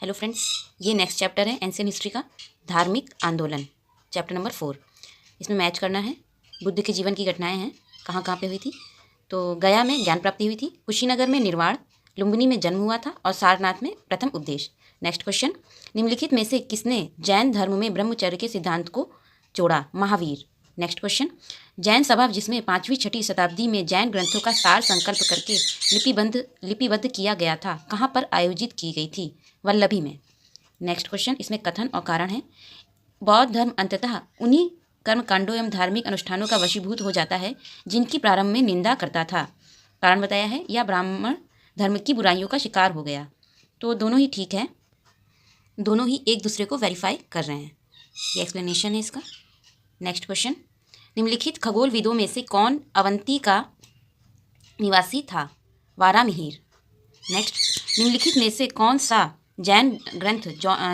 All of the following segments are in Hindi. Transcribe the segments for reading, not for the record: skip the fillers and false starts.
हेलो फ्रेंड्स, ये नेक्स्ट चैप्टर है एंशियंट हिस्ट्री का धार्मिक आंदोलन, चैप्टर नंबर 4। इसमें मैच करना है। बुद्ध के जीवन की घटनाएं हैं, कहाँ कहाँ पे हुई थी। तो गया में ज्ञान प्राप्ति हुई थी, कुशीनगर में निर्वाण, लुम्बिनी में जन्म हुआ था और सारनाथ में प्रथम उपदेश। नेक्स्ट क्वेश्चन, निम्नलिखित में से किसने जैन धर्म में ब्रह्मचर्य के सिद्धांत को जोड़ा? महावीर। नेक्स्ट क्वेश्चन, जैन सभा जिसमें 5वीं-6वीं शताब्दी में जैन ग्रंथों का सार संकल्प करके लिपिबद्ध किया गया था, कहाँ पर आयोजित की गई थी? वल्लभी में। नेक्स्ट क्वेश्चन, इसमें कथन और कारण है। बौद्ध धर्म अंततः उन्हीं कर्म कांडों एवं धार्मिक अनुष्ठानों का वशीभूत हो जाता है जिनकी प्रारंभ में निंदा करता था। कारण बताया है, या ब्राह्मण धर्म की बुराइयों का शिकार हो गया। तो दोनों ही ठीक है, दोनों ही एक दूसरे को वेरीफाई कर रहे हैं। ये एक्सप्लेनेशन है इसका। नेक्स्ट क्वेश्चन, निम्नलिखित खगोलविदों में से कौन अवंती का निवासी था? वारामिहिर। नेक्स्ट, निम्नलिखित में से कौन सा जैन ग्रंथ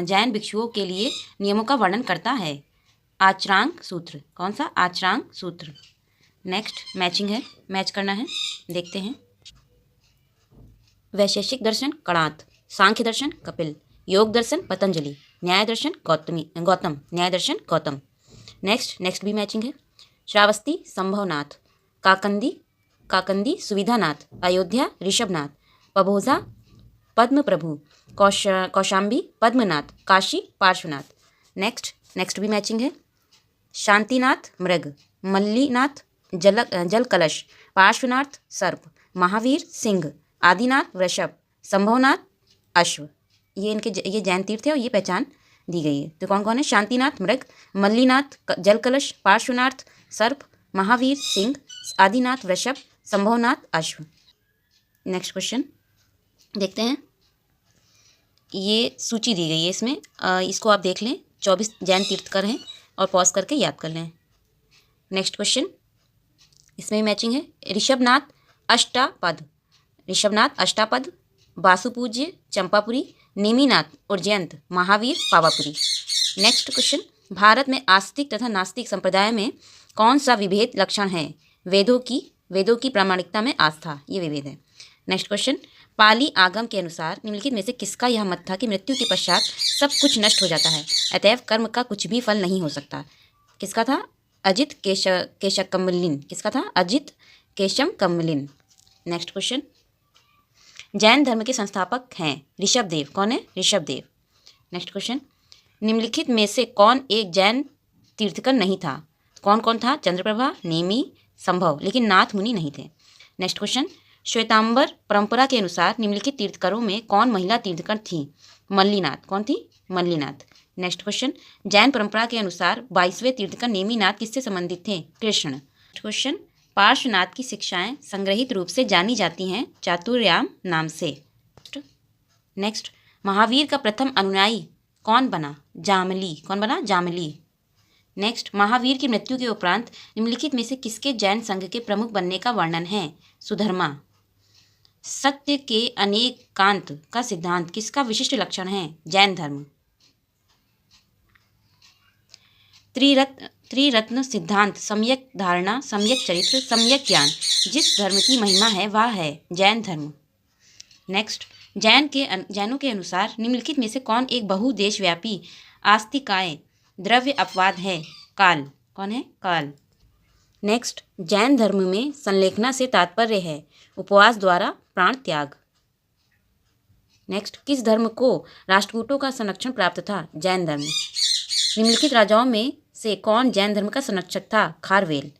जैन भिक्षुओं के लिए नियमों का वर्णन करता है? आचरांग सूत्र। कौन सा? आचरांग सूत्र। नेक्स्ट, मैचिंग है, मैच करना है, देखते हैं। वैशेषिक दर्शन कणाद, सांख्य दर्शन कपिल, योग दर्शन पतंजलि, न्याय दर्शन गौतम, न्याय दर्शन गौतम। नेक्स्ट भी मैचिंग है। श्रावस्ती संभवनाथ, काकंदी सुविधानाथ, अयोध्या ऋषभनाथ, पभोजा पद्म प्रभु, कौशाम्बी पद्मनाथ, काशी पार्श्वनाथ। नेक्स्ट भी मैचिंग है। शांतिनाथ मृग, मल्लीनाथ जल कलश, पार्श्वनाथ सर्प, महावीर सिंह, आदिनाथ वृषभ, संभवनाथ अश्व। ये जैन तीर्थ है और ये पहचान दी गई है। तो कौन कौन है? शांतिनाथ मृग, मल्लीनाथ जल कलश, पार्श्वनाथ सर्प, महावीर सिंह, आदिनाथ वृषभ, संभवनाथ अश्व। नेक्स्ट क्वेश्चन देखते हैं। ये सूची दी गई है इसमें, इसको आप देख लें। 24 जैन तीर्थकर हैं और पॉज करके याद कर लें। नेक्स्ट क्वेश्चन, इसमें मैचिंग है। ऋषभनाथ अष्टापद, वासुपूज्य चंपापुरी, नेमिनाथ उज्जैंत, महावीर पावापुरी। नेक्स्ट क्वेश्चन, भारत में आस्तिक तथा नास्तिक संप्रदाय में कौन सा विभेद लक्षण है? वेदों की प्रामाणिकता में आस्था, ये विभेद है। नेक्स्ट क्वेश्चन, पाली आगम के अनुसार निम्नलिखित में से किसका यह मत था कि मृत्यु के पश्चात सब कुछ नष्ट हो जाता है, अतएव कर्म का कुछ भी फल नहीं हो सकता? किसका था? अजित केशकमलिन। किसका था? अजित केशकमलिन। नेक्स्ट क्वेश्चन, जैन धर्म के संस्थापक हैं ऋषभदेव। कौन है? ऋषभदेव। नेक्स्ट क्वेश्चन, निम्नलिखित में से कौन एक जैन तीर्थकर नहीं था? कौन कौन था? चंद्रप्रभा, नेमी, संभव, लेकिन नाथ मुनि नहीं थे। नेक्स्ट क्वेश्चन, श्वेतांबर परंपरा के अनुसार निम्नलिखित तीर्थकरों में कौन महिला तीर्थकर थी? मल्लीनाथ। कौन थी? मल्लीनाथ। नेक्स्ट क्वेश्चन, जैन परंपरा के अनुसार 22वें तीर्थकर नेमिनाथ किससे संबंधित थे? कृष्ण। नेक्स्ट क्वेश्चन, पार्श्वनाथ की शिक्षाएं संग्रहित रूप से जानी जाती हैं चातुर्याम नाम से। नेक्स्ट, महावीर का प्रथम अनुयायी कौन बना? जामली। कौन बना? जामली। नेक्स्ट, महावीर की मृत्यु के उपरांत निम्नलिखित में से किसके जैन संघ के प्रमुख बनने का वर्णन है? सुधर्मा। सत्य के अनेकांत का सिद्धांत किसका विशिष्ट लक्षण है? जैन धर्म। त्रिरत्न सिद्धांत, सम्यक धारणा, सम्यक चरित्र, सम्यक ज्ञान, जिस धर्म की महिमा है वह है जैन धर्म। नेक्स्ट, जैनों के अनुसार निम्नलिखित में से कौन एक बहुदेशव्यापी आस्तिकाय द्रव्य अपवाद है? काल। कौन है? काल। नेक्स्ट, जैन धर्म में संलेखना से तात्पर्य है उपवास द्वारा प्राण त्याग। नेक्स्ट, किस धर्म को राष्ट्रकूटों का संरक्षण प्राप्त था? जैन धर्म। निम्नलिखित राजाओं में से कौन जैन धर्म का संरक्षक था? खारवेल।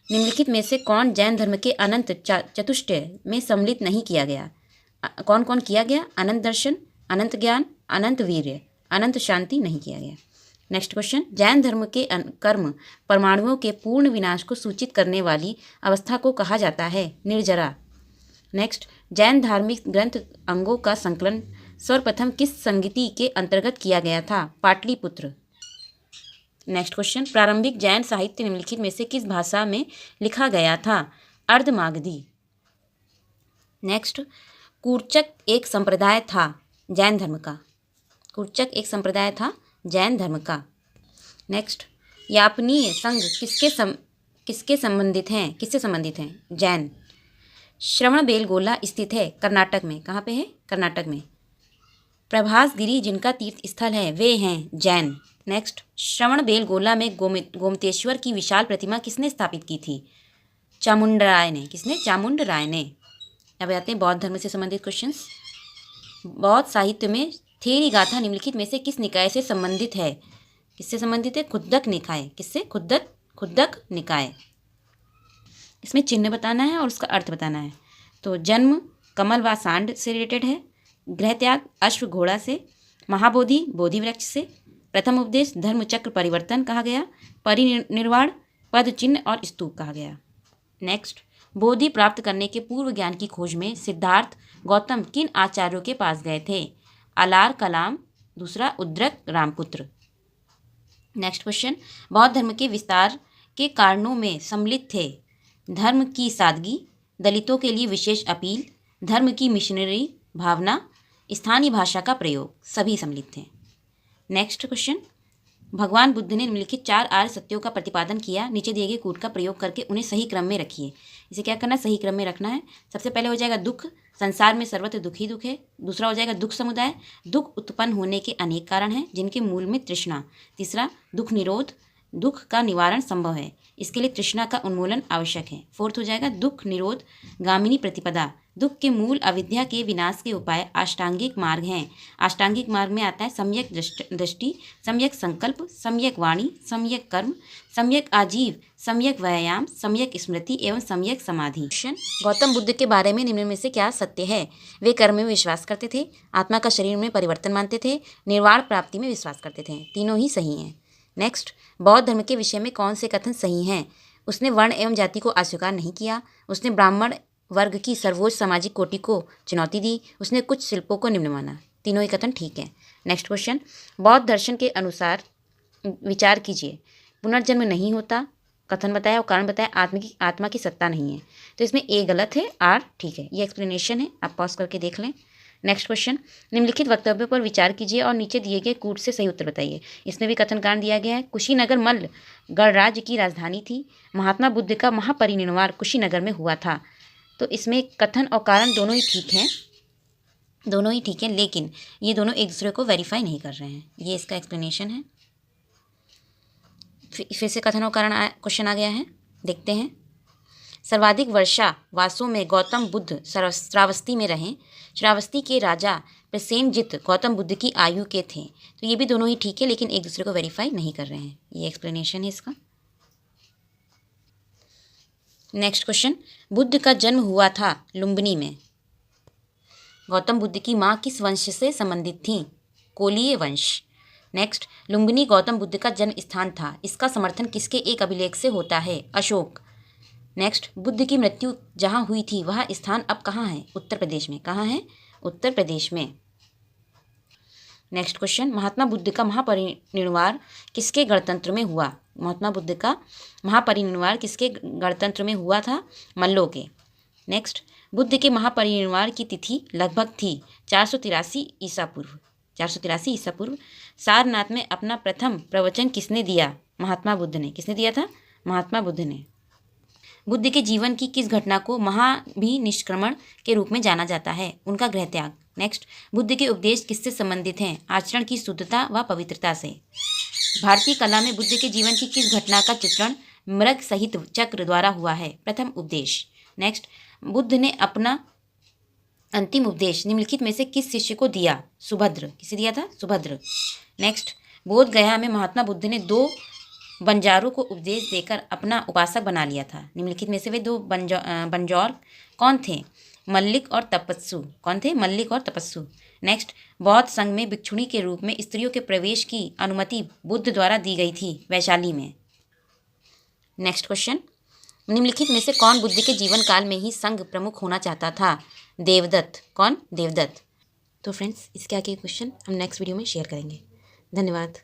निम्नलिखित में से कौन जैन धर्म के अनंत चतुष्टय में सम्मिलित नहीं किया गया? कौन कौन किया गया? अनंत दर्शन, अनंत ज्ञान, अनंत वीर्य, अनंत शांति नहीं किया गया। नेक्स्ट क्वेश्चन, जैन धर्म के कर्म परमाणुओं के पूर्ण विनाश को सूचित करने वाली अवस्था को कहा जाता है? निर्जरा। नेक्स्ट, जैन धार्मिक ग्रंथ अंगों का संकलन सर्वप्रथम किस संगति के अंतर्गत किया गया था? पाटलिपुत्र। नेक्स्ट क्वेश्चन, प्रारंभिक जैन साहित्य निम्नलिखित में से किस भाषा में लिखा गया था? अर्धमागधी। नेक्स्ट, कूर्चक एक संप्रदाय था जैन धर्म का। कूर्चक एक संप्रदाय था जैन धर्म का। नेक्स्ट, यापनीय संघ किससे संबंधित हैं? जैन। श्रवणबेलगोला स्थित है कर्नाटक में। कहाँ पे है? कर्नाटक में। प्रभासगिरी जिनका तीर्थ स्थल है वे हैं जैन। नेक्स्ट, श्रवणबेलगोला में गोमतेश्वर की विशाल प्रतिमा किसने स्थापित की थी? चामुंडराय ने। किसने? चामुंडराय ने। अब आते हैं बौद्ध धर्म से संबंधित क्वेश्चंस। बौद्ध साहित्य में थेरी गाथा निम्नलिखित में से किस निकाय से संबंधित है? किससे संबंधित है? खुद्दक निकाय। किससे? खुद्दक निकाय। इसमें चिन्ह बताना है और उसका अर्थ बताना है। तो जन्म कमल व सांड से रिलेटेड है, गृह त्याग अश्व घोड़ा से, महाबोधि बोधि वृक्ष से, प्रथम उपदेश धर्म चक्र परिवर्तन कहा गया, परिनिर्वाण पद चिन्ह और स्तूप कहा गया। नेक्स्ट, बोधि प्राप्त करने के पूर्व ज्ञान की खोज में सिद्धार्थ गौतम किन आचार्यों के पास गए थे? अलार कलाम, दूसरा उद्रक रामपुत्र। नेक्स्ट क्वेश्चन, बौद्ध धर्म के विस्तार के कारणों में सम्मिलित थे धर्म की सादगी, दलितों के लिए विशेष अपील, धर्म की मिशनरी भावना, स्थानीय भाषा का प्रयोग, सभी सम्मिलित थे। नेक्स्ट क्वेश्चन, भगवान बुद्ध ने निम्नलिखित 4 आर्य सत्यों का प्रतिपादन किया, नीचे दिए गए कूट का प्रयोग करके उन्हें सही क्रम में रखिए। इसे क्या करना है? सही क्रम में रखना है। सबसे पहले हो जाएगा दुख, संसार में सर्वत्र दुख ही दुख है। दूसरा हो जाएगा दुख समुदाय, दुख उत्पन्न होने के अनेक कारण हैं जिनके मूल में तृष्णा। तीसरा दुख निरोध, दुख का निवारण संभव है, इसके लिए तृष्णा का उन्मूलन आवश्यक है। फोर्थ हो जाएगा दुख निरोध गामिनी प्रतिपदा, दुख के मूल अविद्या के विनाश के उपाय अष्टांगिक मार्ग हैं। अष्टांगिक मार्ग में आता है सम्यक दृष्टि, सम्यक संकल्प, सम्यक वाणी, सम्यक कर्म, सम्यक आजीव, सम्यक व्यायाम, सम्यक स्मृति एवं सम्यक समाधि। गौतम बुद्ध के बारे में निम्न में से क्या सत्य है? वे कर्म में विश्वास करते थे, आत्मा का शरीर में परिवर्तन मानते थे, निर्वाण प्राप्ति में विश्वास करते थे। तीनों ही सही हैं। नेक्स्ट, बौद्ध धर्म के विषय में कौन से कथन सही हैं? उसने वर्ण एवं जाति को अस्वीकार नहीं किया, उसने ब्राह्मण वर्ग की सर्वोच्च सामाजिक कोटि को चुनौती दी, उसने कुछ शिल्पों को निम्न माना। तीनों ही कथन ठीक है। नेक्स्ट क्वेश्चन, बौद्ध दर्शन के अनुसार विचार कीजिए। पुनर्जन्म नहीं होता, कथन बताया और कारण बताया, आत्मा की सत्ता नहीं है। तो इसमें ए गलत है, आर ठीक है। ये एक्सप्लेनेशन है, आप पॉज करके देख लें। नेक्स्ट क्वेश्चन, निम्नलिखित वक्तव्य पर विचार कीजिए और नीचे दिए गए कूट से सही उत्तर बताइए। इसमें भी कथन कारण दिया गया है। कुशीनगर मल्ल गणराज्य की राजधानी थी, महात्मा बुद्ध का महापरिनिर्वाण कुशीनगर में हुआ था। तो इसमें कथन और कारण दोनों ही ठीक हैं, दोनों ही ठीक हैं, लेकिन ये दोनों एक दूसरे को वेरीफाई नहीं कर रहे हैं। ये इसका एक्सप्लेनेशन है। फिर से कथन और कारण क्वेश्चन आ गया है, देखते हैं। सर्वाधिक वर्षा वासों में गौतम बुद्ध श्रावस्ती में रहे, श्रावस्ती के राजा प्रसेनजित गौतम बुद्ध की आयु के थे। तो ये भी दोनों ही ठीक है, लेकिन एक दूसरे को वेरीफाई नहीं कर रहे हैं। ये एक्सप्लेनेशन है इसका। नेक्स्ट क्वेश्चन, बुद्ध का जन्म हुआ था लुम्बिनी में। गौतम बुद्ध की माँ किस वंश से संबंधित थी? कोलीय वंश। नेक्स्ट, लुम्बिनी गौतम बुद्ध का जन्म स्थान था, इसका समर्थन किसके एक अभिलेख से होता है? अशोक। नेक्स्ट, बुद्ध की मृत्यु जहाँ हुई थी वह स्थान अब कहाँ है? उत्तर प्रदेश में। कहाँ है? उत्तर प्रदेश में। नेक्स्ट क्वेश्चन, महात्मा बुद्ध का महापरिनिर्वाण किसके गणतंत्र में हुआ? महात्मा बुद्ध का महापरिनिर्वाण किसके गणतंत्र में हुआ था? मल्लों के। नेक्स्ट, बुद्ध के महापरिनिर्वाण की तिथि लगभग थी 483 ईसा पूर्व। 483 ईसा पूर्व। सारनाथ में अपना प्रथम प्रवचन किसने दिया? महात्मा बुद्ध ने। किसने दिया था? महात्मा बुद्ध ने। बुद्ध के जीवन की किस घटना को महाभिनिष्क्रमण के रूप में जाना जाता है? उनका गृह त्याग। नेक्स्ट, बुद्ध के उपदेश किससे संबंधित हैं? आचरण की शुद्धता व पवित्रता से। भारतीय कला में बुद्ध के जीवन की किस घटना का चित्रण मृग सहित चक्र द्वारा हुआ है? प्रथम उपदेश। नेक्स्ट, बुद्ध ने अपना अंतिम उपदेश निम्नलिखित में से किस शिष्य को दिया? सुभद्र। किसे दिया था? सुभद्र। नेक्स्ट, बोध गया में महात्मा बुद्ध ने 2 बंजारों को उपदेश देकर अपना उपासक बना लिया था। निम्नलिखित में से वे 2 बंजौर कौन थे? मल्लिक और तपस्सु। कौन थे? मल्लिक और तपस्सु। नेक्स्ट, बौद्ध संघ में भिक्षुणी के रूप में स्त्रियों के प्रवेश की अनुमति बुद्ध द्वारा दी गई थी वैशाली में। नेक्स्ट क्वेश्चन, निम्नलिखित में से कौन बुद्ध के जीवन काल में ही संघ प्रमुख होना चाहता था? देवदत्त। कौन? देवदत्त। तो फ्रेंड्स, इसके आगे क्वेश्चन हम नेक्स्ट वीडियो में शेयर करेंगे। धन्यवाद।